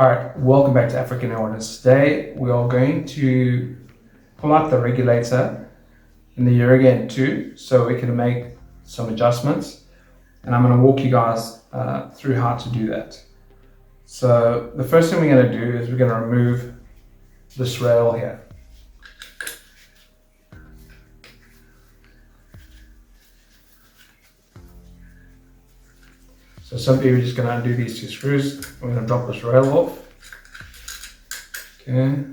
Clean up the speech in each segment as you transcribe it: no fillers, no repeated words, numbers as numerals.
Alright, welcome back to African Airlines. Today we are going to pull out the regulator in the Uragan 2 so we can make some adjustments, and I'm going to walk you guys through how to do that. So the first thing we're going to do is we're going to remove this rail here. So simply we're just going to undo these two screws. We're going to drop this rail off. Okay.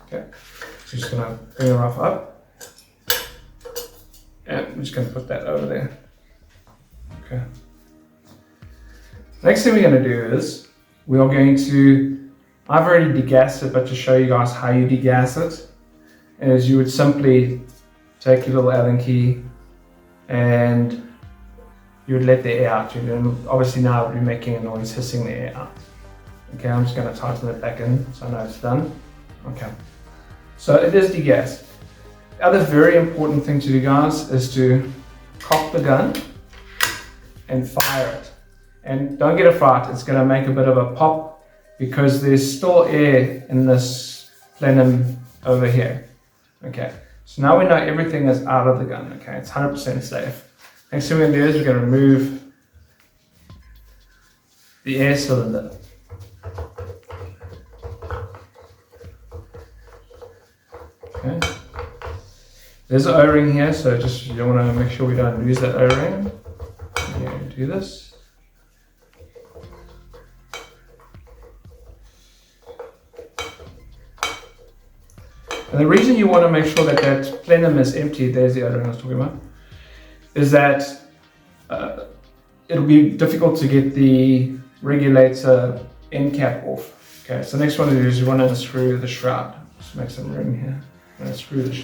Okay. So just going to bring the rough up. And we're just going to put that over there. Okay. Next thing we're going to do is we are going to, I've already degassed it, but to show you guys how you degas it, is you would simply take your little Allen key and you would let the air out. And obviously now it would be making a noise, hissing the air out. Okay, I'm just going to tighten it back in so I know it's done. Okay, so it is degassed. The other very important thing to do, guys, is to cock the gun and fire it. And don't get it fright, it's going to make a bit of a pop because there's still air in this plenum over here. Okay, so now we know everything is out of the gun. Okay, it's 100% safe. Next thing we're going to do is we're going to remove the air cylinder. Okay, there's an O-ring here, so just you want to make sure we don't lose that O-ring. Yeah, do this. And the reason you want to make sure that that plenum is empty, there's the other thing I was talking about, is that it'll be difficult to get the regulator end cap off. Okay, so next one to do is you want to unscrew the shroud. Just make some room here. I'm going to screw the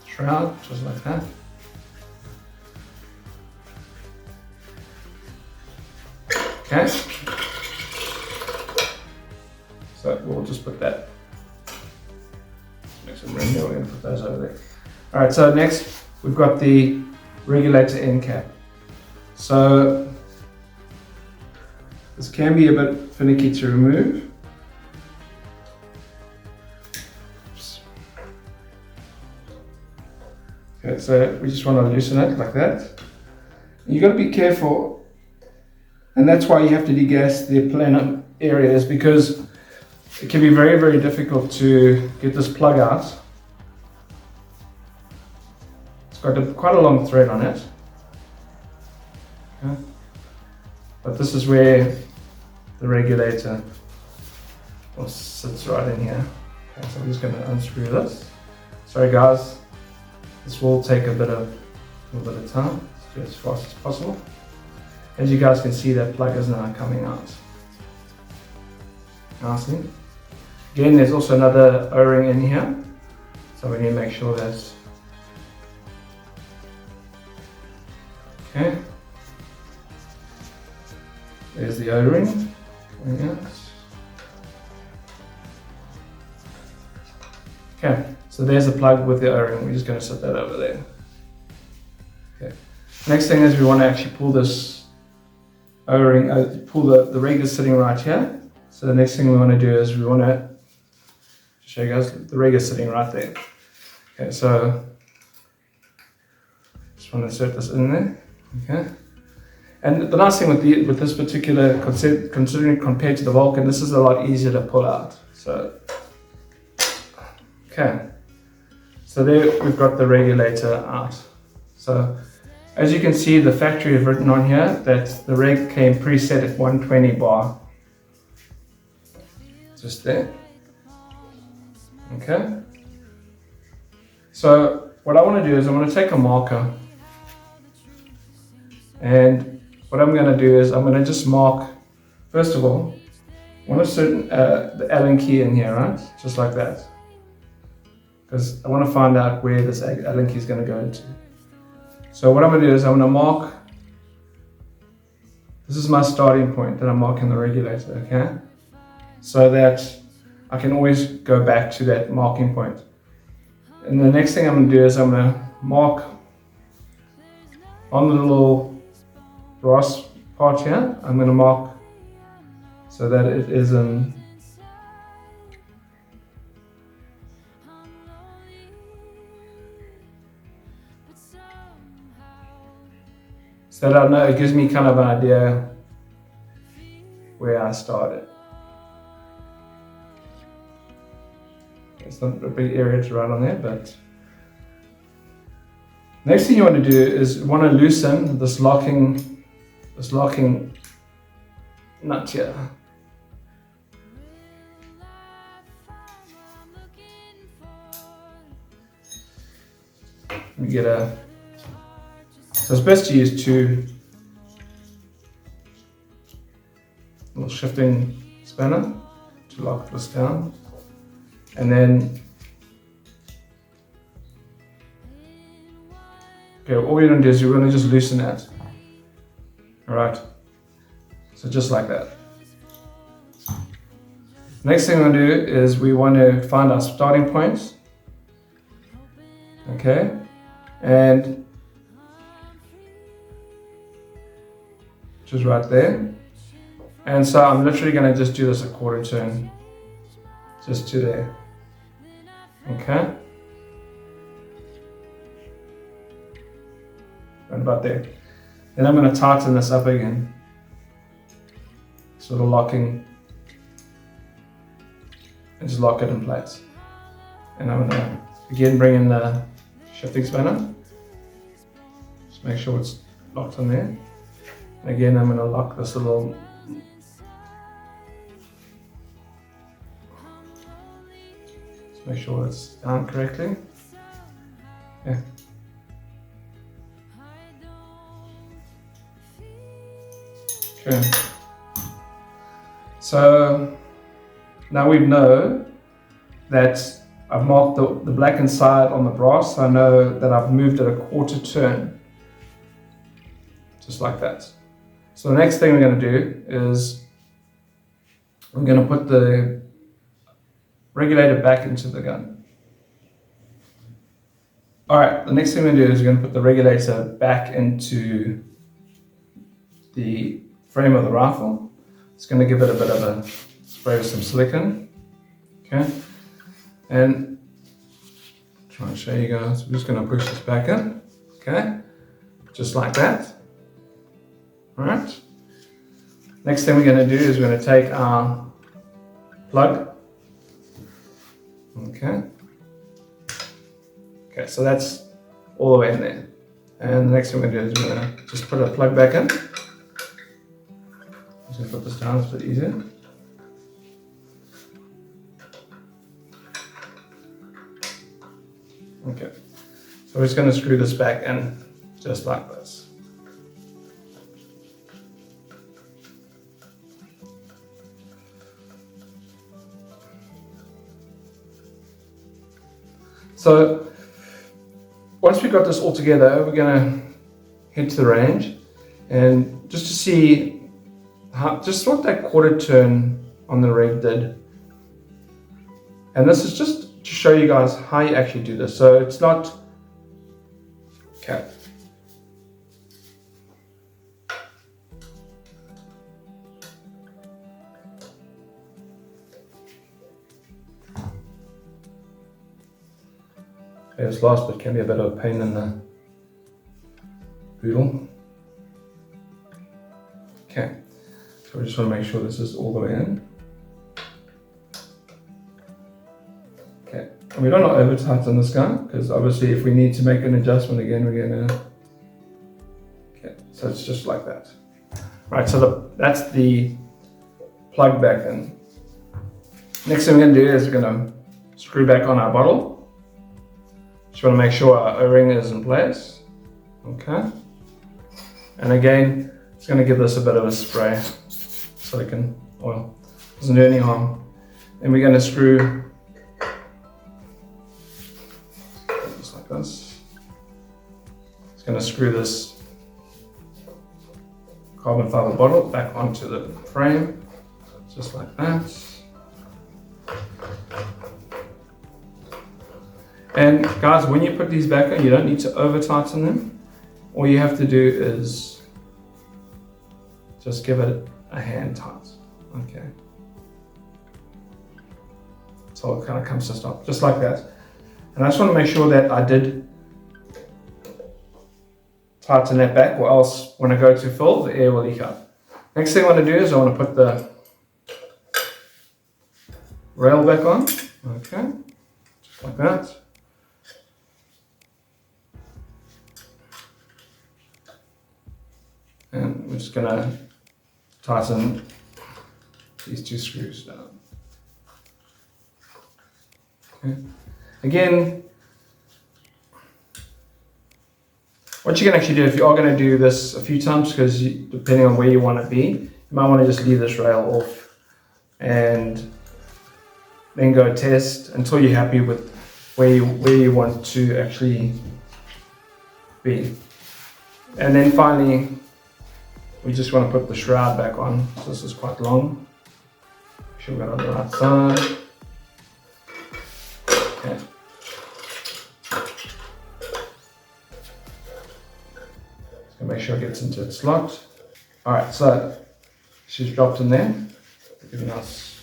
shroud, just like that. Okay. So we'll just put that. Make some room here, we're going to put those over there. Alright, so next we've got the regulator end cap. So this can be a bit finicky to remove. Oops. Okay, so we just want to loosen it like that. You've got to be careful, and that's why you have to degas the plenum areas, because it can be very, very difficult to get this plug out. It's got quite a long thread on it. Okay. But this is where the regulator sits right in here. Okay, so I'm just going to unscrew this. Sorry guys, this will take a little bit of time. Let's do it as fast as possible. As you guys can see, that plug is now coming out nicely. Again, there's also another O-ring in here, so we need to make sure that's okay. There's the O-ring coming out. Okay, so there's the plug with the O-ring. We're just going to set that over there. Okay. Next thing is we want to actually pull this O-ring, pull the reg is sitting right here. So the next thing we want to do is we want to show you guys the reg is sitting right there. Okay, so just want to insert this in there. Okay, and the nice thing with this particular concept, considering compared to the Vulcan, this is a lot easier to pull out. So okay, so there we've got the regulator out. So as you can see, the factory has written on here that the reg came preset at 120 bar. Just there. Okay. So what I want to do is I want to take a marker, and what I'm going to do is I'm going to just mark, first of all, I want to insert the Allen key in here, right? Just like that. Because I want to find out where this Allen key is going to go into. So what I'm going to do is I'm going to mark, this is my starting point that I'm marking the regulator, okay? So that I can always go back to that marking point. And the next thing I'm going to do is I'm going to mark on the little brass part here. I'm going to mark so that it is in so that I know, it gives me kind of an idea where I started. It's not a big area to write on there, but next thing you want to do is you want to loosen this locking nut here. We get a, so it's best to use two little shifting spanner to lock this down, and then okay, all we're going to do is we're going to just loosen that. All right, so just like that. Next thing we're going to do is we want to find our starting points. Okay, and just right there. And so I'm literally going to just do this a quarter turn, just to there. Okay, right about there. Then I'm going to tighten this up again, sort of locking, and just lock it in place. And I'm going to again bring in the shifting spanner, just make sure it's locked on there. And again, I'm going to lock this little make sure it's down correctly. Yeah. Okay. So now we know that I've marked the black inside on the brass. So I know that I've moved it a quarter turn, just like that. So the next thing we're going to do is we're going to put the regulator back into the gun. All right, the next thing we're going to do is we're going to put the regulator back into the frame of the rifle. It's going to give it a bit of a spray with some silicone. Okay, and try and show you guys. We're just going to push this back in. Okay, just like that. All right. Next thing we're going to do is we're going to take our plug. Okay. Okay, so that's all the way in there. And the next thing we're going to do is we're going to just put a plug back in. Just going to put this down, it's a bit easier. Okay, so we're just going to screw this back in just like this. So once we've got this all together, we're going to head to the range and just to see just what that quarter turn on the reg did. And this is just to show you guys how you actually do this. So it's not, okay. Okay, this last bit can be a bit of a pain in the boodle. Okay, so we just want to make sure this is all the way in. Okay, and we don't want to over tighten this guy because obviously if we need to make an adjustment again, we're going to. Okay, so it's just like that. Right, so that's the plug back in. Next thing we're going to do is we're going to screw back on our bottle. Just want to make sure our O-ring is in place. Okay. And again, it's going to give this a bit of a spray, silicone oil. Doesn't do any harm. And we're going to screw just like this. It's going to screw this carbon fiber bottle back onto the frame, just like that. And guys, when you put these back on, you don't need to over tighten them. All you have to do is just give it a hand tight. Okay. So it kind of comes to stop, just like that. And I just want to make sure that I did tighten that back, or else when I go to fill, the air will leak out. Next thing I want to do is I want to put the rail back on. Okay, just like that. And we're just going to tighten these two screws down. Okay. Again, what you can actually do, if you are going to do this a few times, because depending on where you want to be, you might want to just leave this rail off and then go test until you're happy with where you want to actually be. And then finally, we just want to put the shroud back on. So this is quite long. Make sure we got it on the right side. Okay. Just gonna make sure it gets into its slot. Alright, so she's dropped in there. Giving us.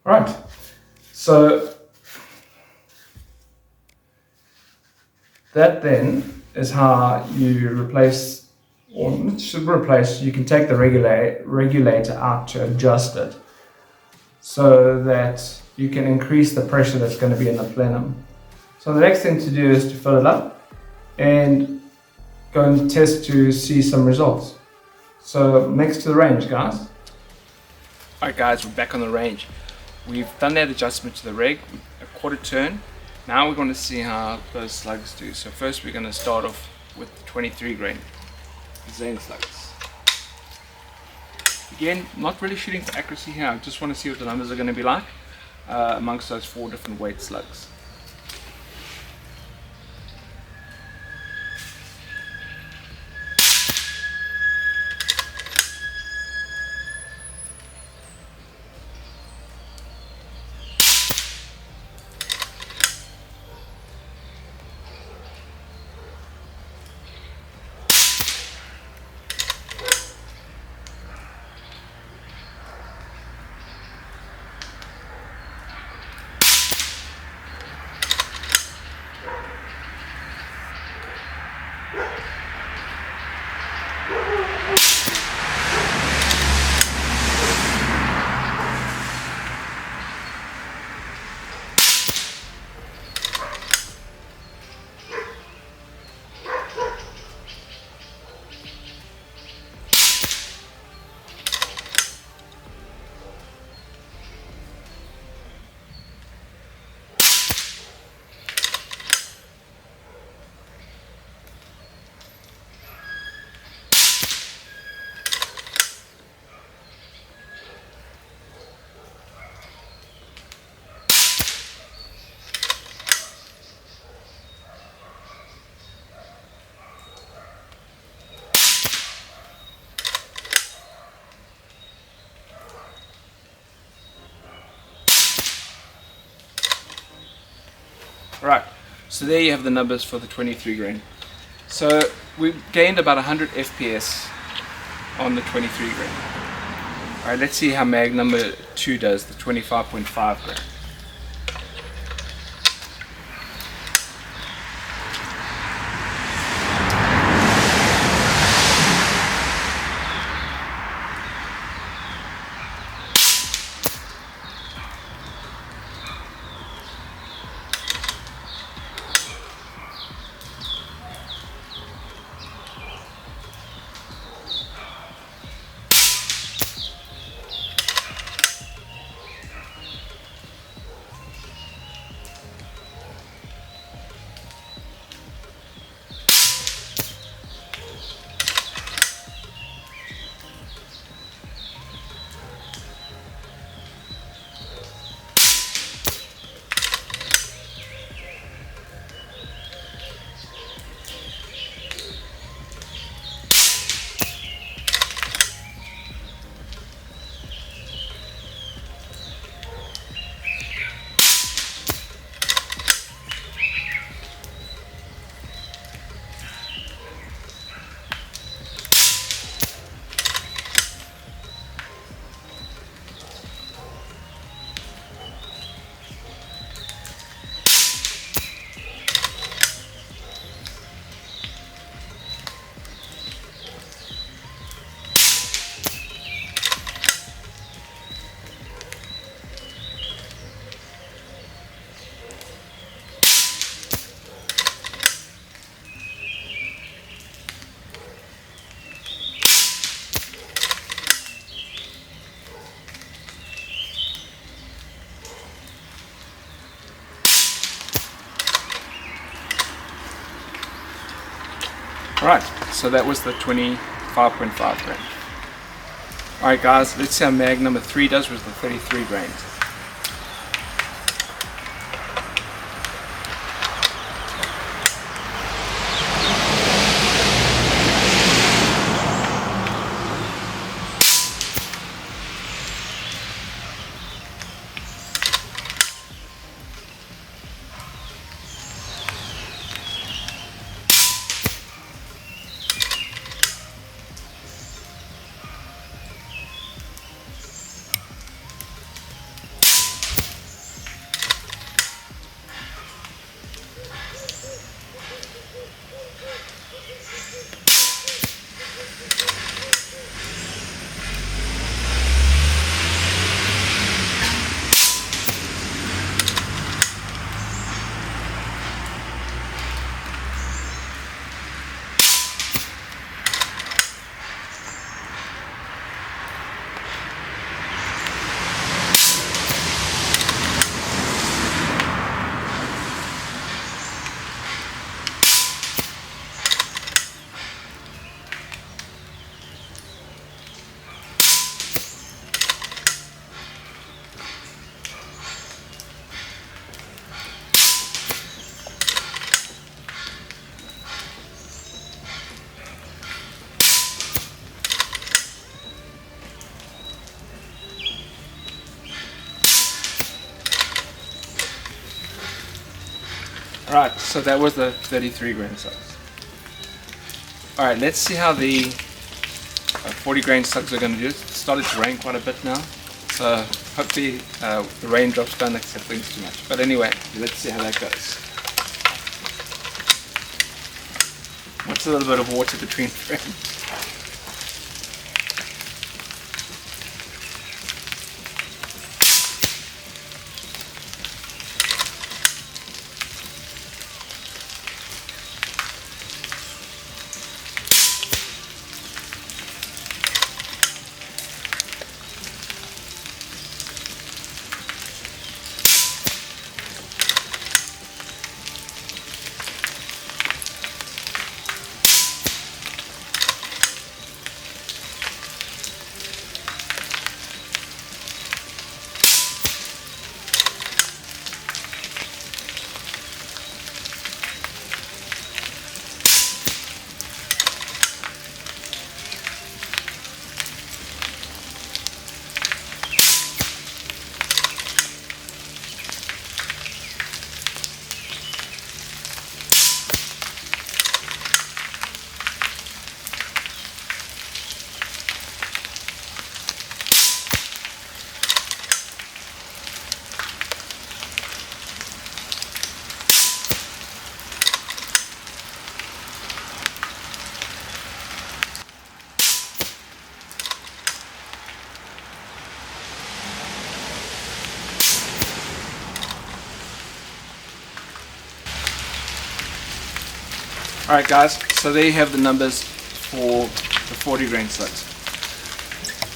Alright, so that then is how you replace, or should replace, you can take the regulator out to adjust it so that you can increase the pressure that's going to be in the plenum. So the next thing to do is to fill it up and go and test to see some results. So next to the range, guys. Alright guys, we're back on the range. We've done that adjustment to the reg, a quarter turn. Now we're going to see how those slugs do. So first we're going to start off with the 23 grain Zen slugs. Again, not really shooting for accuracy here, I just want to see what the numbers are going to be like amongst those 4 different weight slugs. Right, so there you have the numbers for the 23 grain. So we gained about 100 FPS on the 23 grain. Alright, let's see how mag number 2 does, the 25.5 grain. Alright, so that was the 25.5 grain. Alright guys, let's see how mag number 3 does with the 33 grains. Alright, so that was the 33 grain slugs. Alright, let's see how the 40 grain slugs are going to do. It's started to rain quite a bit now, so hopefully the raindrops don't accept things too much. But anyway, let's see how that goes. What's a little bit of water between frames? Alright guys, so there you have the numbers for the 40 grain slugs.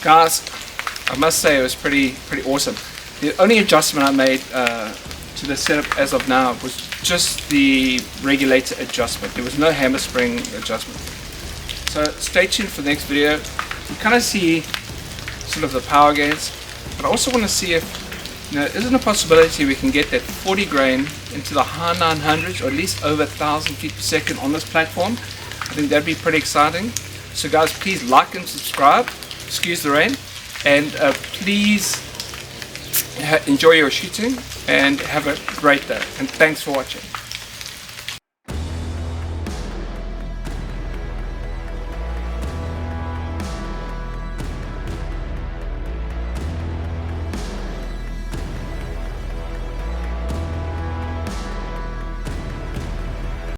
Guys, I must say it was pretty awesome. The only adjustment I made to the setup as of now was just the regulator adjustment. There was no hammer spring adjustment. So stay tuned for the next video. You kind of see sort of the power gains, but I also want to see if, isn't a possibility we can get that 40 grain into the high 900s or at least over 1,000 feet per second on this platform. I think that'd be pretty exciting. So guys, please like and subscribe, excuse the rain, and please enjoy your shooting and have a great day, and thanks for watching.